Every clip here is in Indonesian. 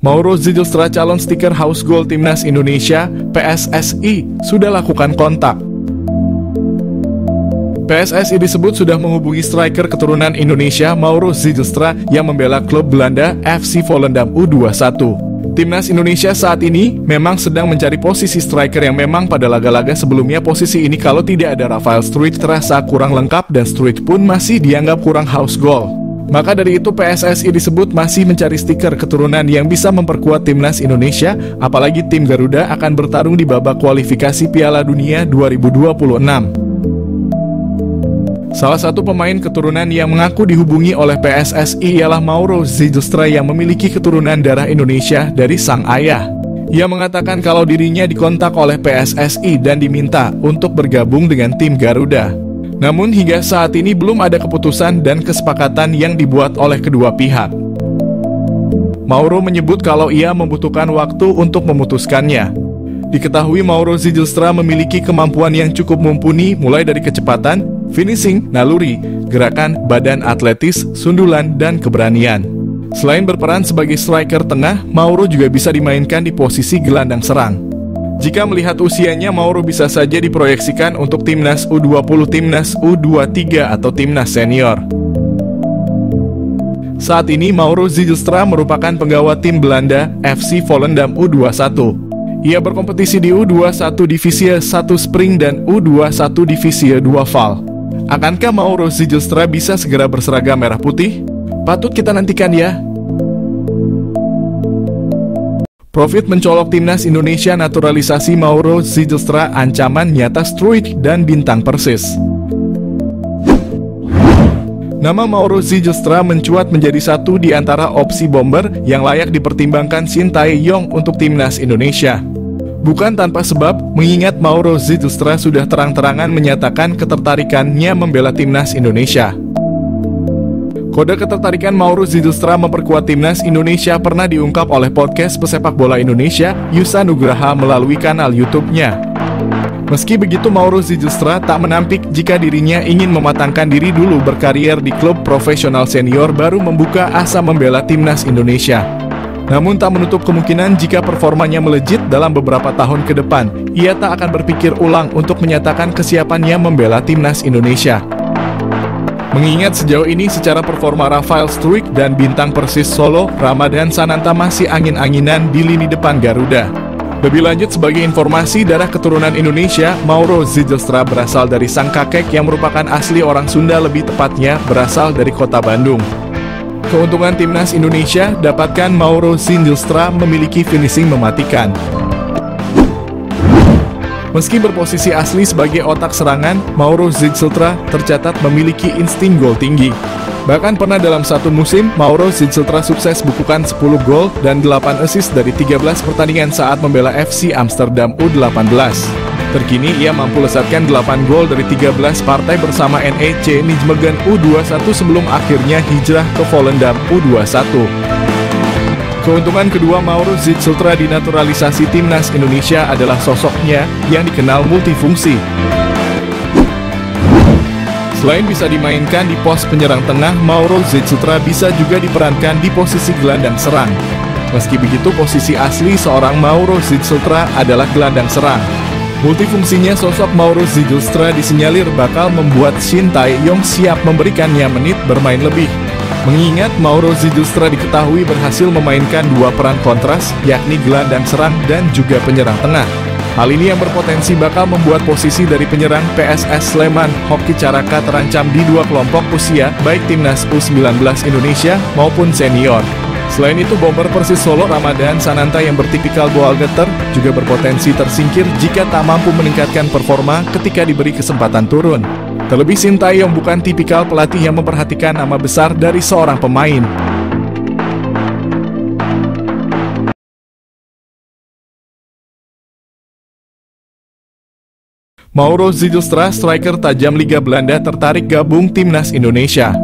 Mauro Zijlstra, calon stiker House Gold Timnas Indonesia, PSSI, sudah lakukan kontak. PSSI disebut sudah menghubungi striker keturunan Indonesia Mauro Zijlstra yang membela klub Belanda FC Volendam U21. Timnas Indonesia saat ini memang sedang mencari posisi striker yang memang pada laga-laga sebelumnya posisi ini kalau tidak ada Rafael Struijk terasa kurang lengkap dan Struijk pun masih dianggap kurang house goal. Maka dari itu PSSI disebut masih mencari stiker keturunan yang bisa memperkuat Timnas Indonesia, apalagi tim Garuda akan bertarung di babak kualifikasi Piala Dunia 2026. Salah satu pemain keturunan yang mengaku dihubungi oleh PSSI ialah Mauro Zijlstra yang memiliki keturunan darah Indonesia dari sang ayah. Ia mengatakan kalau dirinya dikontak oleh PSSI dan diminta untuk bergabung dengan tim Garuda. Namun hingga saat ini belum ada keputusan dan kesepakatan yang dibuat oleh kedua pihak. Mauro menyebut kalau ia membutuhkan waktu untuk memutuskannya. Diketahui Mauro Zijlstra memiliki kemampuan yang cukup mumpuni mulai dari kecepatan, finishing, naluri, gerakan, badan atletis, sundulan, dan keberanian. Selain berperan sebagai striker tengah, Mauro juga bisa dimainkan di posisi gelandang serang. Jika melihat usianya, Mauro bisa saja diproyeksikan untuk Timnas U20, Timnas U23, atau Timnas Senior. Saat ini Mauro Zijlstra merupakan penggawa tim Belanda FC Volendam U21. Ia berkompetisi di U21 Divisi 1 Spring dan U21 Divisi 2 Val. Akankah Mauro Zijlstra bisa segera berseragam merah putih? Patut kita nantikan ya. Profit mencolok Timnas Indonesia, naturalisasi Mauro Zijlstra, ancaman nyata Struijk dan bintang Persis. Nama Mauro Zijlstra mencuat menjadi satu di antara opsi bomber yang layak dipertimbangkan Shin Tae-yong untuk Timnas Indonesia. Bukan tanpa sebab, mengingat Mauro Zijlstra sudah terang-terangan menyatakan ketertarikannya membela Timnas Indonesia. Kode ketertarikan Mauro Zijlstra memperkuat Timnas Indonesia pernah diungkap oleh podcast pesepak bola Indonesia, Yusa Nugraha, melalui kanal YouTube-nya. Meski begitu, Mauro Zijlstra tak menampik jika dirinya ingin mematangkan diri dulu berkarier di klub profesional senior baru membuka asa membela Timnas Indonesia. Namun tak menutup kemungkinan jika performanya melejit dalam beberapa tahun ke depan, ia tak akan berpikir ulang untuk menyatakan kesiapannya membela Timnas Indonesia. Mengingat sejauh ini secara performa Rafael Struijk dan bintang Persis Solo, Ramadhan Sananta masih angin-anginan di lini depan Garuda. Lebih lanjut, sebagai informasi, darah keturunan Indonesia, Mauro Zijlstra berasal dari sang kakek yang merupakan asli orang Sunda, lebih tepatnya berasal dari kota Bandung. Keuntungan Timnas Indonesia, dapatkan Mauro Zijlstra memiliki finishing mematikan. Meski berposisi asli sebagai otak serangan, Mauro Zijlstra tercatat memiliki insting gol tinggi. Bahkan pernah dalam satu musim, Mauro Zijlstra sukses bukukan 10 gol dan 8 assist dari 13 pertandingan saat membela FC Amsterdam U18. Terkini ia mampu lesatkan 8 gol dari 13 partai bersama NEC Nijmegen U21 sebelum akhirnya hijrah ke Volendam U21. Keuntungan kedua Mauro Zijlstra di naturalisasi Timnas Indonesia adalah sosoknya yang dikenal multifungsi. Selain bisa dimainkan di pos penyerang tengah, Mauro Zijlstra bisa juga diperankan di posisi gelandang serang. Meski begitu, posisi asli seorang Mauro Zijlstra adalah gelandang serang. Multifungsinya sosok Mauro Zijlstra disinyalir bakal membuat Shin Tae-yong siap memberikannya menit bermain lebih. Mengingat Mauro Zijlstra diketahui berhasil memainkan dua peran kontras, yakni gelandang serang dan juga penyerang tengah. Hal ini yang berpotensi bakal membuat posisi dari penyerang PSS Sleman, Hoki Caraka terancam di dua kelompok usia, baik Timnas U19 Indonesia maupun senior. Selain itu, bomber Persis Solo Ramadhan Sananta yang bertipikal goal getter juga berpotensi tersingkir jika tak mampu meningkatkan performa ketika diberi kesempatan turun. Terlebih Shin Tae-yong bukan tipikal pelatih yang memperhatikan nama besar dari seorang pemain. Mauro Zijlstra, striker tajam Liga Belanda, tertarik gabung Timnas Indonesia.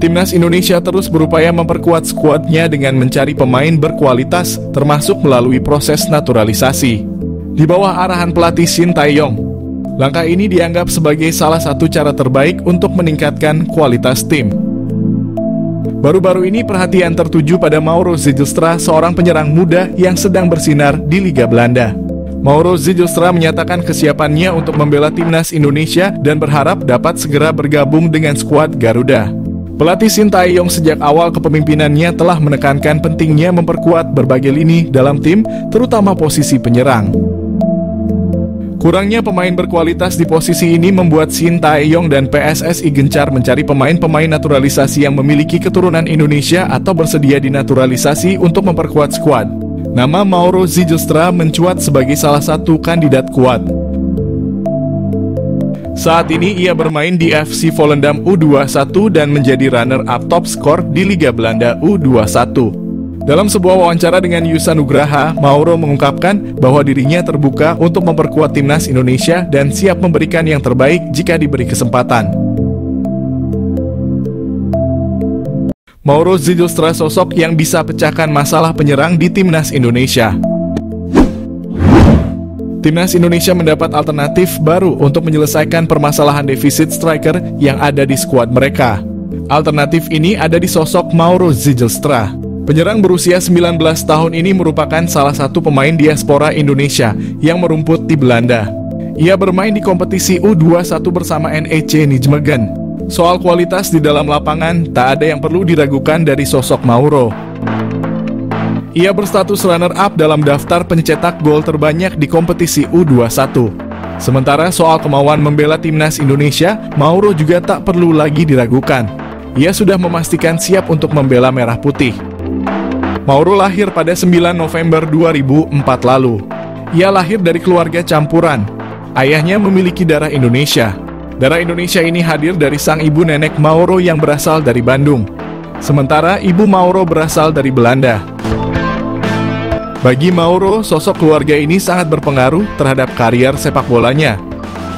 Timnas Indonesia terus berupaya memperkuat skuadnya dengan mencari pemain berkualitas, termasuk melalui proses naturalisasi. Di bawah arahan pelatih Shin Tae-yong, langkah ini dianggap sebagai salah satu cara terbaik untuk meningkatkan kualitas tim. Baru-baru ini perhatian tertuju pada Mauro Zijlstra, seorang penyerang muda yang sedang bersinar di Liga Belanda. Mauro Zijlstra menyatakan kesiapannya untuk membela timnas Indonesia dan berharap dapat segera bergabung dengan skuad Garuda. Pelatih Sintayong sejak awal kepemimpinannya telah menekankan pentingnya memperkuat berbagai lini dalam tim, terutama posisi penyerang. Kurangnya pemain berkualitas di posisi ini membuat Sintayong dan PSSI gencar mencari pemain-pemain naturalisasi yang memiliki keturunan Indonesia atau bersedia dinaturalisasi untuk memperkuat skuad. Nama Mauro Zijlstra mencuat sebagai salah satu kandidat kuat. Saat ini ia bermain di FC Volendam U21 dan menjadi runner-up top skor di Liga Belanda U21. Dalam sebuah wawancara dengan Yusa Nugraha, Mauro mengungkapkan bahwa dirinya terbuka untuk memperkuat timnas Indonesia dan siap memberikan yang terbaik jika diberi kesempatan. Mauro Zijlstra sosok yang bisa pecahkan masalah penyerang di timnas Indonesia. Timnas Indonesia mendapat alternatif baru untuk menyelesaikan permasalahan defisit striker yang ada di skuad mereka. Alternatif ini ada di sosok Mauro Zijlstra. Penyerang berusia 19 tahun ini merupakan salah satu pemain diaspora Indonesia yang merumput di Belanda. Ia bermain di kompetisi U21 bersama NEC Nijmegen. Soal kualitas di dalam lapangan, tak ada yang perlu diragukan dari sosok Mauro. Ia berstatus runner-up dalam daftar pencetak gol terbanyak di kompetisi U21. Sementara soal kemauan membela timnas Indonesia, Mauro juga tak perlu lagi diragukan. Ia sudah memastikan siap untuk membela Merah Putih. Mauro lahir pada 9 November 2004 lalu. Ia lahir dari keluarga campuran. Ayahnya memiliki darah Indonesia. Darah Indonesia ini hadir dari sang ibu nenek Mauro yang berasal dari Bandung. Sementara ibu Mauro berasal dari Belanda. Bagi Mauro, sosok keluarga ini sangat berpengaruh terhadap karier sepak bolanya.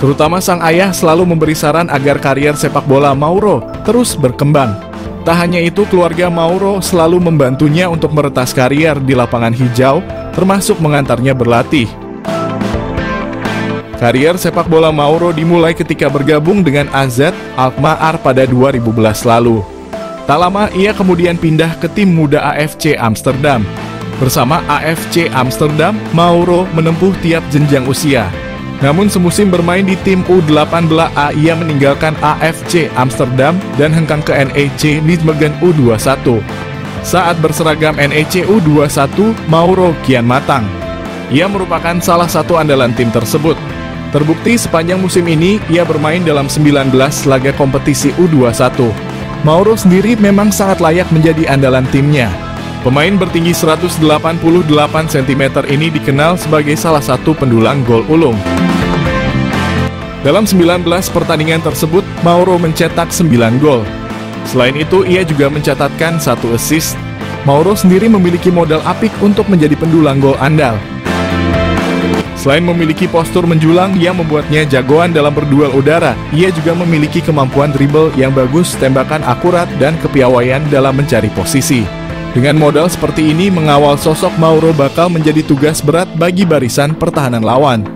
Terutama sang ayah selalu memberi saran agar karier sepak bola Mauro terus berkembang. Tak hanya itu, keluarga Mauro selalu membantunya untuk meretas karier di lapangan hijau, termasuk mengantarnya berlatih. Karier sepak bola Mauro dimulai ketika bergabung dengan AZ Alkmaar pada 2011 lalu. Tak lama, ia kemudian pindah ke tim muda AFC Amsterdam. Bersama AFC Amsterdam, Mauro menempuh tiap jenjang usia. Namun semusim bermain di tim U18A, ia meninggalkan AFC Amsterdam dan hengkang ke NEC Nijmegen U21. Saat berseragam NEC U21, Mauro kian matang. Ia merupakan salah satu andalan tim tersebut. Terbukti sepanjang musim ini, ia bermain dalam 19 laga kompetisi U21. Mauro sendiri memang sangat layak menjadi andalan timnya. Pemain bertinggi 188 cm ini dikenal sebagai salah satu pendulang gol ulung. Dalam 19 pertandingan tersebut, Mauro mencetak 9 gol. Selain itu, ia juga mencatatkan 1 assist. Mauro sendiri memiliki modal apik untuk menjadi pendulang gol andal. Selain memiliki postur menjulang yang membuatnya jagoan dalam berduel udara, ia juga memiliki kemampuan dribble yang bagus, tembakan akurat, dan kepiawaian dalam mencari posisi. Dengan modal seperti ini, mengawal sosok Mauro bakal menjadi tugas berat bagi barisan pertahanan lawan.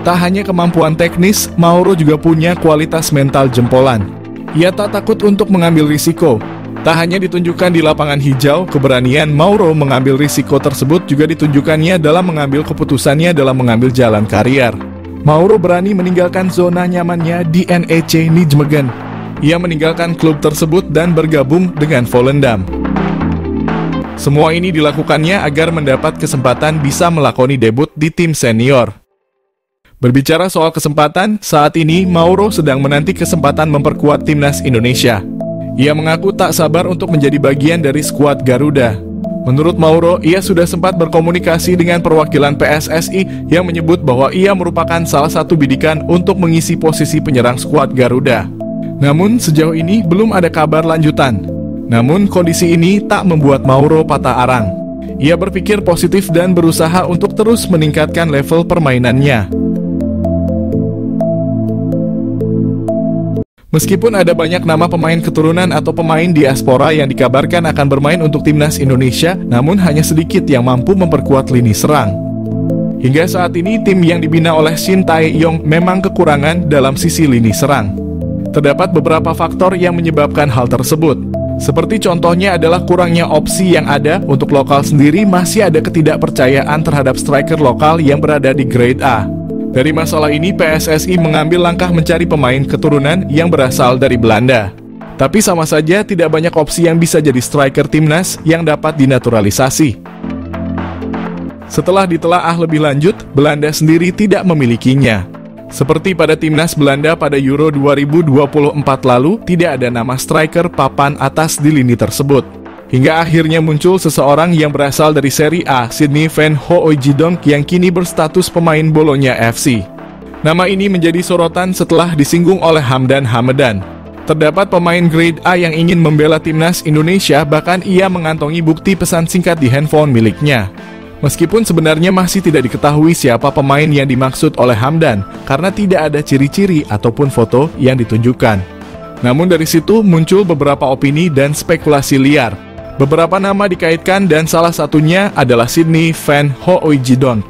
Tak hanya kemampuan teknis, Mauro juga punya kualitas mental jempolan. Ia tak takut untuk mengambil risiko. Tak hanya ditunjukkan di lapangan hijau, keberanian Mauro mengambil risiko tersebut juga ditunjukkannya dalam mengambil keputusannya dalam mengambil jalan karier. Mauro berani meninggalkan zona nyamannya di NEC Nijmegen. Ia meninggalkan klub tersebut dan bergabung dengan Volendam. Semua ini dilakukannya agar mendapat kesempatan bisa melakoni debut di tim senior. Berbicara soal kesempatan, saat ini Mauro sedang menanti kesempatan memperkuat timnas Indonesia. Ia mengaku tak sabar untuk menjadi bagian dari skuad Garuda. Menurut Mauro, ia sudah sempat berkomunikasi dengan perwakilan PSSI yang menyebut bahwa ia merupakan salah satu bidikan untuk mengisi posisi penyerang skuad Garuda. Namun sejauh ini belum ada kabar lanjutan. Namun kondisi ini tak membuat Mauro patah arang. Ia berpikir positif dan berusaha untuk terus meningkatkan level permainannya. Meskipun ada banyak nama pemain keturunan atau pemain diaspora yang dikabarkan akan bermain untuk timnas Indonesia, namun hanya sedikit yang mampu memperkuat lini serang. Hingga saat ini, tim yang dibina oleh Sintayong memang kekurangan dalam sisi lini serang. Terdapat beberapa faktor yang menyebabkan hal tersebut. Seperti contohnya adalah kurangnya opsi yang ada untuk lokal sendiri, masih ada ketidakpercayaan terhadap striker lokal yang berada di grade A. Dari masalah ini, PSSI mengambil langkah mencari pemain keturunan yang berasal dari Belanda. Tapi sama saja tidak banyak opsi yang bisa jadi striker timnas yang dapat dinaturalisasi. Setelah ditelaah lebih lanjut, Belanda sendiri tidak memilikinya. Seperti pada timnas Belanda pada Euro 2024 lalu, tidak ada nama striker papan atas di lini tersebut. Hingga akhirnya muncul seseorang yang berasal dari Serie A, Sydney Van Hooijdonk, yang kini berstatus pemain Bologna FC. Nama ini menjadi sorotan setelah disinggung oleh Hamdan Hamedan. Terdapat pemain grade A yang ingin membela timnas Indonesia, bahkan ia mengantongi bukti pesan singkat di handphone miliknya. Meskipun sebenarnya masih tidak diketahui siapa pemain yang dimaksud oleh Hamdan, karena tidak ada ciri-ciri ataupun foto yang ditunjukkan. Namun dari situ muncul beberapa opini dan spekulasi liar. Beberapa nama dikaitkan dan salah satunya adalah Sydney Van Hooijdonk.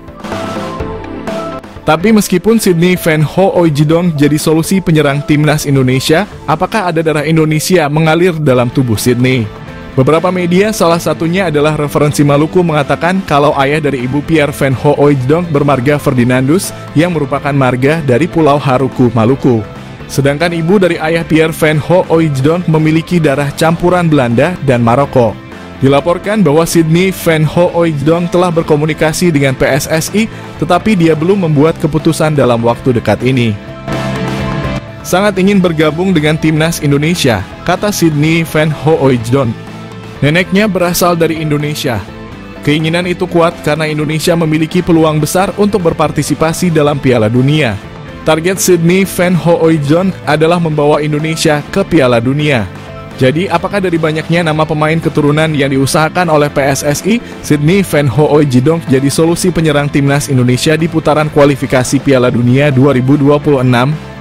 Tapi meskipun Sydney Van Hooijdonk jadi solusi penyerang timnas Indonesia, apakah ada darah Indonesia mengalir dalam tubuh Sydney? Beberapa media, salah satunya adalah Referensi Maluku, mengatakan kalau ayah dari ibu Pierre Van Hooijdonk bermarga Ferdinandus, yang merupakan marga dari Pulau Haruku, Maluku. Sedangkan ibu dari ayah Pierre Van Hooijdonk memiliki darah campuran Belanda dan Maroko. Dilaporkan bahwa Sydney Van Hooijdonk telah berkomunikasi dengan PSSI, tetapi dia belum membuat keputusan dalam waktu dekat ini. Sangat ingin bergabung dengan timnas Indonesia, kata Sydney Van Hooijdonk. Neneknya berasal dari Indonesia. Keinginan itu kuat karena Indonesia memiliki peluang besar untuk berpartisipasi dalam Piala Dunia. Target Sydney Van Hooijdonk adalah membawa Indonesia ke Piala Dunia. Jadi, apakah dari banyaknya nama pemain keturunan yang diusahakan oleh PSSI, Sydney Van Hooijdonk jadi solusi penyerang timnas Indonesia di putaran kualifikasi Piala Dunia 2026?